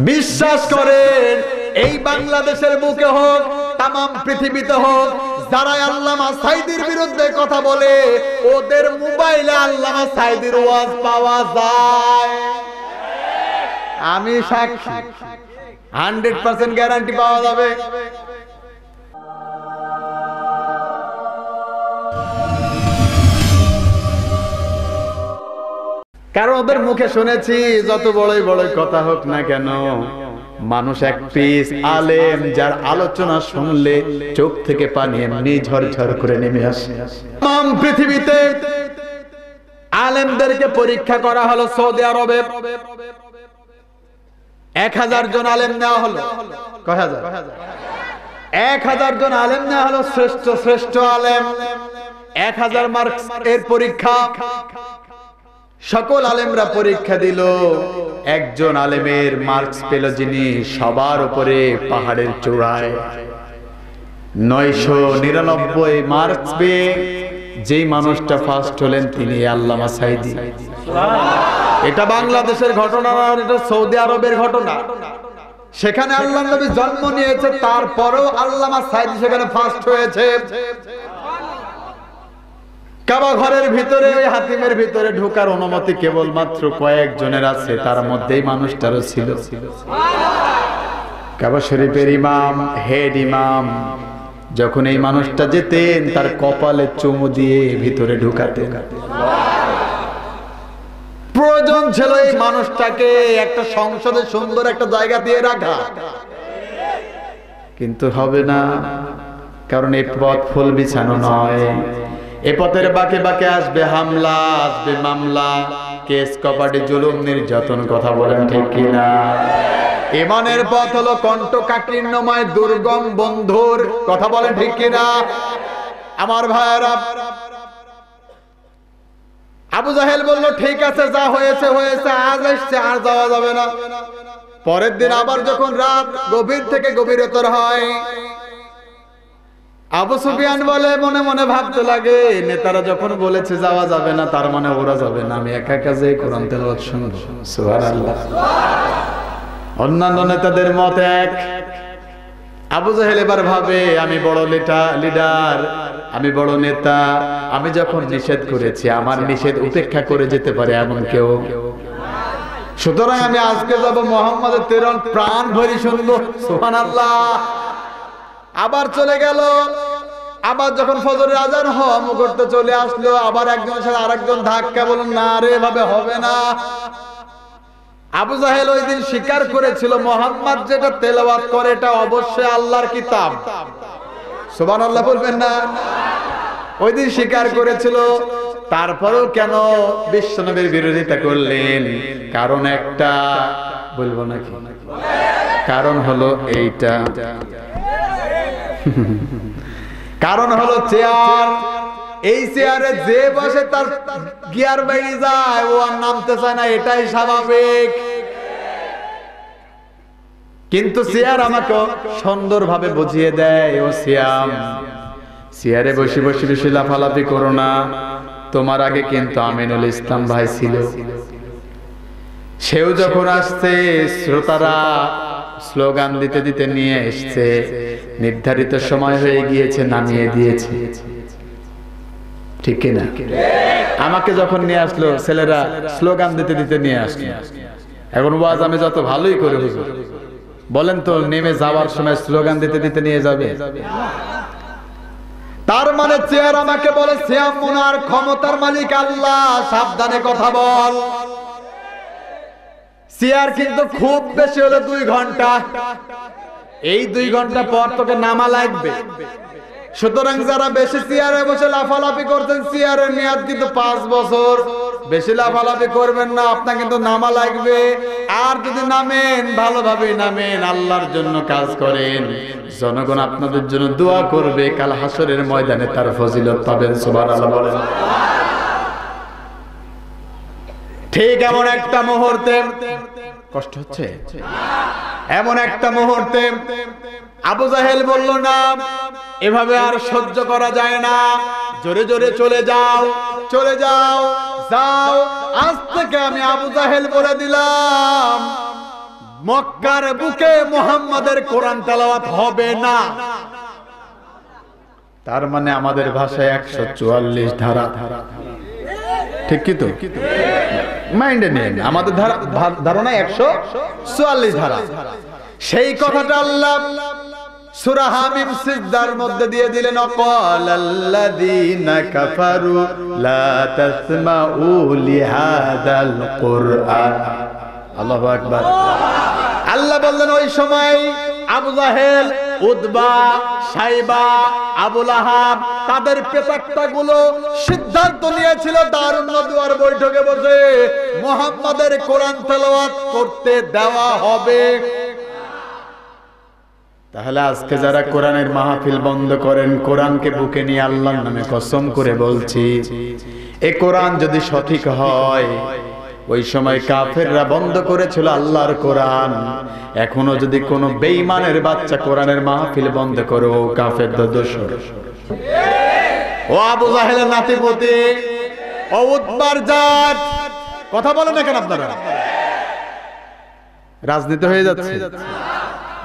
বিশ্বাস করেন এই বাংলাদেশের বুকে হোক তামাম পৃথিবীতে হোক যারা আল্লামা সাঈদীর বিরুদ্ধে কথা বলে ওদের মোবাইলে আল্লামা সাঈদীর ওয়াজ পাওয়া যায়। আমি সাক্ষী, 100% গ্যারান্টি পাওয়া যাবে। কারণ ওদের মুখে শুনেছি যত বড়ই বড়ই কথা হোক না কেন, মানুষ এক পিস আলেম যার আলোচনা শুনলে চোখ থেকে পানি এমনি ঝরঝর করে নেমে আসে। তাম পৃথিবীতে আলেমদেরকে পরীক্ষা করা হলো সৌদি আরবে। 1000 জন আলেম নেওয়া হলো। কয় হাজার? 1000 জন আলেম নেওয়া হলো, শ্রেষ্ঠ শ্রেষ্ঠ আলেম। 1000 মার্কস এর পরীক্ষা। সকল আলেমরা পরীক্ষা দিল। একজন আলেমের মার্কস পেল যিনি সবার উপরে পাহাড়ের চূড়ায় 999 মার্কস পেয়ে যেই মানুষটা ফার্স্ট হলেন তিনি আল্লামা সাঈদী। এটা বাংলাদেশের ঘটনা না, এটা সৌদি আরবের ঘটনা। সেখানে আল্লাহর নবী জন্ম নিয়েছে, তারপরেও আল্লামা সাঈদী সেখানে ফার্স্ট হয়েছে। কাবা ঘরের ভিতরে ওই হাতিমের ভিতরে ঢোকার অনুমতি কেবলমাত্র কয়েকজনের আছে, তার মধ্যেই মানুষটারও ছিল। কাবা শরীফের ইমাম, হেড ইমাম, যখন এই মানুষটা যেতেন তার কপালে চুমু দিয়ে ভিতরে ঢুকাতেন। প্রয়োজন ছিল এই মানুষটাকে একটা সংসদে সুন্দর একটা জায়গা দিয়ে রাখা, কিন্তু হবে না, কারণ এই পথ ফুল বিছানো নয়। এ পথের বাঁকে বাঁকে আসবে হামলা, আসবে মামলা, কেস কপাটি, জুলুম, নির্যাতন। কথা বলেন ঠিক কিনা? ইমানের পথ হলো কণ্টকাকীর্ণময় দুর্গম বন্ধুর। কথা বলেন ঠিক কিনা? আমার ভাইয়েরা, আবু জাহেল বলল ঠিক আছে, যা হয়েছে হয়েছে, আজ এসছে, আর যাওয়া যাবে না। পরের দিন আবার যখন রাত গভীর থেকে গভীরতর হয়, আবু সুফিয়ান বলে, মনে মনে ভাবতে লাগে, নেতারা যখন বলেছে যাওয়া যাবে না, তার মানে ওরা যাবে না, আমি একা একা যে কোরআন তেলাওয়াত শুনব। সুবহানাল্লাহ। অন্যান্য নেতাদের মত এক। আবু জাহেল এবার ভাবে, আমি বড় লিডার, আমি বড় নেতা, আমি যখন নিষেধ করেছি আমার নিষেধ উপেক্ষা করে যেতে পারে এমন কেউ, সুতরাং আমি আজকে যাব মুহাম্মাদের তেরন প্রাণ ভরি শুনবো। সুবহানাল্লাহ। আবার চলে গেল। আবার যখন ফজরের আজান হওয়া মুহূর্তে চলে আসলো, আবার একজনের সাথে আরেকজন ধাক্কা, বলুন না রে, এভাবে হবে না। আবু জাহেল ওই দিন স্বীকার করেছিল মুহাম্মদ যেটা তেলাওয়াত করে এটা অবশ্যই আল্লাহর কিতাব। সুবহানাল্লাহ বলবেন না? ওই দিন স্বীকার করেছিল। তারপরেও কেন বিশ্বনবীর বিরোধিতা করলেন? কারণ একটা, বলবো নাকি? কারণ হলো এইটা, কারণ হলো চেয়ার। এই চেয়ারে যে বসে তার গিয়ার বেড়ে যায়, ও আর নামতে চায় না, এটাই স্বাভাবিক। কিন্তু চেয়ার আমাকে সুন্দরভাবে বুঝিয়ে দেয়, ও সিয়াম, চেয়ারে বসে বসে বেশি লাফালাফি করো না। তোমার আগে কিন্তু আমিনুল ইসলাম ভাই ছিল, সেও যখন আসছে শ্রোতারা স্লোগান দিতে দিতে নিয়ে এসছে, নির্ধারিত সময় হয়ে গিয়েছে, নামিয়ে দিয়েছে। ঠিক কিনা? আমাকে যখন নিয়ে আসলো ছেলেরা স্লোগান দিতে দিতে নিয়ে আসলো। এখন ওয়াজ আমি যত ভালোই করে হুজুর, বলেন তো নেমে যাওয়ার সময় স্লোগান দিতে দিতে নিয়ে যাবে? তার মানে চেয়ার আমাকে বলে, সিয়াম মুনার ক্ষমতার মালিক আল্লাহ, সাবধানে কথা বল। চেয়ার কিন্তু খুব বেশি হলে 2 ঘন্টা, এই 2 ঘন্টা পর তোকে নামা লাগবে। সুতরাং যারা বেশি চেয়ারে বসে লাফালাফি করছেন, চেয়ারের মেয়াদ কিন্তু 5 বছর। বেশি লাফালাফি করবেন না, আপনার কিন্তু নামা লাগবে। আর যদি নামেন, ভালোভাবে নামেন, আল্লাহর জন্য কাজ করেন, জনগণ আপনাদের জন্য দোয়া করবে, কাল হাসরের ময়দানে তার ফজিলত পাবেন। সুবহানাল্লাহ বলেন। ঠিক এমন একটা মুহূর্তে, কষ্ট হচ্ছে, এমন একটা মুহূর্তে আবু জাহেল বলল, না, এভাবে আর সহ্য করা যায় না, জোরে জোরে চলে যাও, চলে যাও, যাও। আজ থেকে আমি আবু জাহেল বলে দিলাম, মক্কার বুকে মুহাম্মাদের কোরআন তেলাওয়াত হবে না। তার মানে আমাদের ভাষায় 144 ধারা, ঠিক কি তো? মাইন্ডে নেন, আমাদের ধারণা 144 ধারা। সেই কথাটা আল্লাহ সূরা হামিম সিজদার মধ্যে দিয়ে দিলেন, অকালাল্লাযীনা কাফারু লা তাসমাউ লিহাযাল কুরআন। আল্লাহু আকবার। আল্লাহ বললেন ওই সময় আবু জাহেল, উতবা, সাইবা, আবু লাহাব তাদের প্রেতাত্মাগুলো সিদ্ধান্ত নিয়েছিল দারুন নদওয়ার বৈঠকে বসে মুহাম্মাদের কোরআন তেলাওয়াত করতে দেওয়া হবে। তাহলে আজকে যারা কোরআনের মাহফিল বন্ধ করেন, কোরআনকে বুকে নিয়ে আল্লাহর নামে কসম করে বলছি, এই কোরআন যদি সঠিক হয়, ওই সময় কাফেররা বন্ধ করেছিল আল্লাহর কোরআন। এখনো যদি কোনো বেঈমানের বাচ্চা কোরআনের মাহফিল বন্ধ করে, ও কাফেরদের দোসর। ও আবু জাহেলের নাতিপতি, ও উতবার জাত, কথা বলেন না কেন আপনারা? রাজনীতি হয়ে যাচ্ছে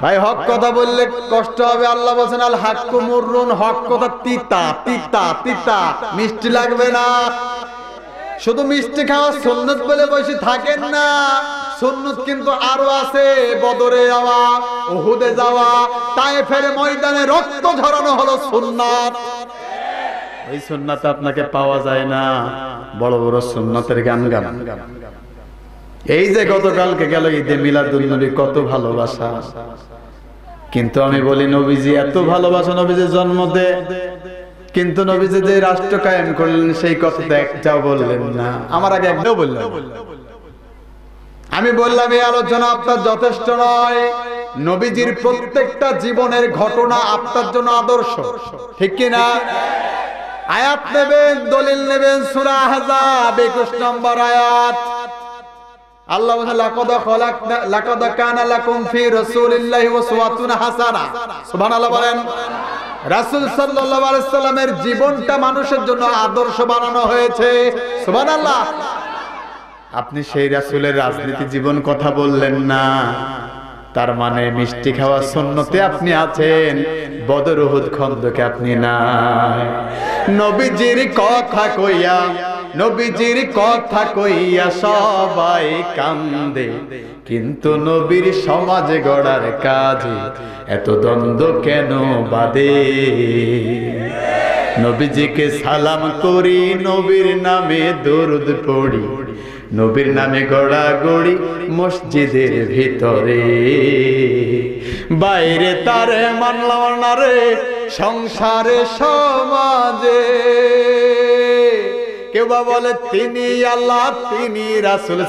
ভাই। হক কথা বললে কষ্ট হবে। আল্লাহ বলেন আল হাক্কু মুররুন, হক কথা তিতা তিতা তিতা, মিষ্টি লাগবে না। শুধু মিষ্টি খাওয়া সুন্নত বলে বসে থাকেন না, সুন্নত কিন্তু আরো আছে। বদরে যাওয়া, উহুদে যাওয়া, তায়েফের ময়দানে রক্ত ঝরানো হলো সুন্নাত। ওই সুন্নাত আপনাকে পাওয়া যায় না, বড় বড় সুন্নাতের গান গান। এই যে গতকালকে গেল ঈদে মিলাদুন নবী, কত ভালোবাসা। কিন্তু আমি বলি নবীজি এত ভালোবাসা, নবীজি জন্ম দে, কিন্তু নবীজি যে রাষ্ট্র কায়েম করলেন সেই কথাটা একটাও বললেন না। আমার আগে একটাও বললেন। আমি বললাম এই আলোচনা আপনার যথেষ্ট নয়। নবীজির প্রত্যেকটা জীবনের ঘটনা আপনার জন্য আদর্শ, ঠিক কি না? আয়াত নেবেন, দলিল নেবেন, সূরা আহজাব 21 নম্বর আয়াত। আল্লাহ বলেন লাকাদ কানা লাকুম ফি রাসূলিল্লাহি উসওয়াতুন হাসানাহ। সুবহানাল্লাহ বলেন। রাসূল সাল্লাল্লাহু আলাইহি সাল্লামের জীবনটা মানুষের জন্য আদর্শ বানানো হয়েছে। সুবহানাল্লাহ। আপনি সেই রাসূলের রাজনীতি জীবন কথা বললেন না, তার মানে মিষ্টি খাওয়া সুন্নতে আপনি আছেন, বদর উহুদ খন্দকে আপনি নাই। নবীজির কথা কইয়া, নবীজির কথা কইয়া সবাই কান্দে, কিন্তু নবীর সমাজ গড়ার কাজে এত দ্বন্দ্ব কেন বাদে? নবীজিকে সালাম করি, নবীর নামে দরুদ পড়ি, নবীর নামে গড়াগড়ি মসজিদের ভিতরে, বাইরে তারে মানলাম না রে সংসারে সমাজে। কেউ বা বলে তিনি আল্লাহ, তিনি রাসূল,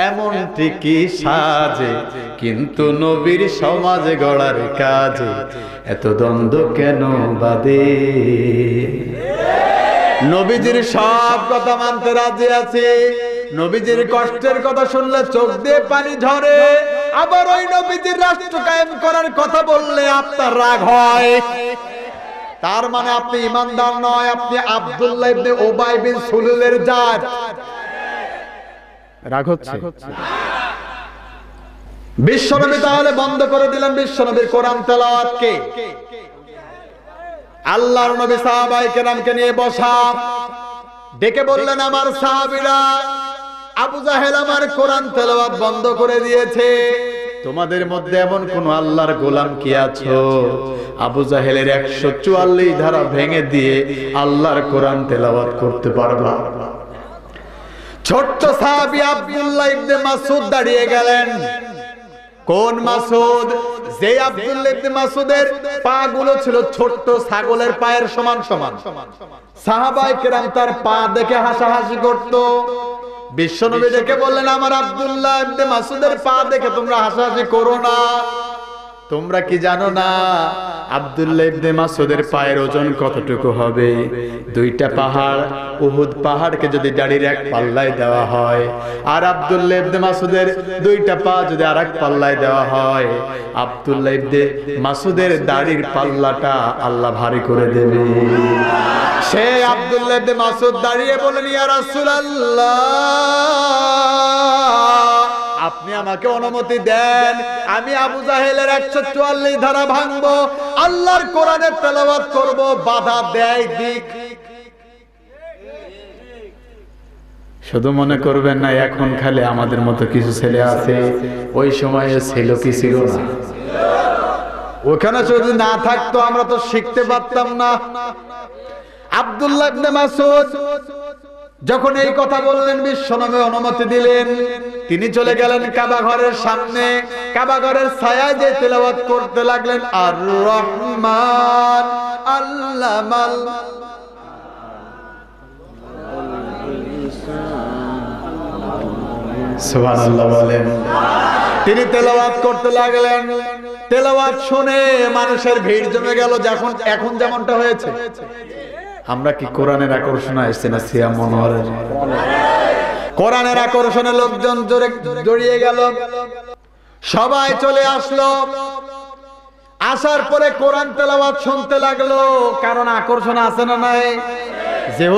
এমনটি কি সাজে, কিন্তু নবীর সমাজ গড়ার কাজে এত দ্বন্দ্ব কেন বাদে? নবীজির সব কথা মানতে রাজি আছে, নবীজির কষ্টের কথা শুনলে চোখ দিয়ে পানি ঝরে, আবার ওই নবীজির রাষ্ট্র কায়েম করার কথা বললে আপনার রাগ হয়। তার মানে আপনি ইমানদার নয়, আপনি আব্দুল্লাহ ইবনে উবাই বিন সুলুলের জাত। রাগ হচ্ছে? বিশ্বনবী তাহলে বন্ধ করে দিলেন বিশ্বনবীর কোরআন তেলাওয়াতকে। আল্লাহর নবী সাহাবায়ে কেরামকে নিয়ে বসা, ডেকে বললেন আমার সাহাবীরা, আবু জাহেল আমার কোরআন তেলাওয়াত বন্ধ করে দিয়েছে, তোমাদের মধ্যে এমন কোন আল্লাহর গোলাম কি আছো আবু জাহেলের 144 ধারা ভেঙে দিয়ে আল্লাহর কোরআন তেলাওয়াত করতে পারবা? ছোট্ট সাহাবী আব্দুল্লাহ ইবনে মাসউদ দাঁড়িয়ে গেলেন। কোন মাসউদ? যে আব্দুল্লাহ ইবনে মাসউদের পা গুলো ছিল ছোট্ট ছাগলের পায়ের সমান সমান। সাহাবায়ে কেরাম তার পা দেখে হাসাহাসি করত। বিশ্বনবী ডেকে বললেন আমার আব্দুল্লাহ ইবনে মাসউদের পা দেখে তোমরা হাসাহাসি করো না। তোমরা কি জানো না আব্দুল্লাহ ইবনে মাসউদের পায়ের ওজন কতটুকু হবে? 2টা পাহাড়, উহুদ পাহাড়কে যদি দাড়ির এক পাল্লায় দেওয়া হয়, আর আব্দুল্লাহ ইবনে মাসউদের 2টা পা যদি আরেক পাল্লায় দেওয়া হয়, আব্দুল্লাহ ইবনে মাসউদের দাড়ির পাল্লাটা আল্লাহ ভারী করে দেবে। সে আব্দুল্লাহ ইবনে মাসউদ দাঁড়িয়ে বলেন ইয়া রাসূলুল্লাহ, আপনি আমাকে অনুমতি দেন, আমি আবু জাহেলের 144 ধারা ভাঙবো, আল্লাহর কোরআনের তেলাওয়াত করব, বাধা দেয় দিক। শুধু মনে করবেন না এখন খালি আমাদের মতো কিছু ছেলে আছে, ওই সময়ে ছিল কি ছিল না? ওখানে যদি না থাকতো আমরা তো শিখতে পারতাম না। আব্দুল্লাহ ইবনে মাসউদ যখন এই কথা বললেন, বিশ্বনবী অনুমতি দিলেন, তিনি চলে গেলেন কাবা ঘরের সামনে, কাবা ঘরের ছায়ায় যে তেলাওয়াত করতে লাগলেন, আর রহমান আল্লামাল সুবহানাল্লাহ বলেন। তিনি তেলাওয়াত করতে লাগলেন, তেলাওয়াত শুনে মানুষের ভিড় জমে গেল। যখন এখন যেমনটা হয়েছে, আমরা কি কোরআনের আকর্ষণে আসছে না সিয়াম মনোহরের? কোরআনের আকর্ষণে লোকজন জড়িয়ে গেল, সবাই চলে আসলো। আসার পরে কোরআন তেলাওয়াত শুনতে লাগলো, কারণ আকর্ষণ আছে না নাই? যেহেতু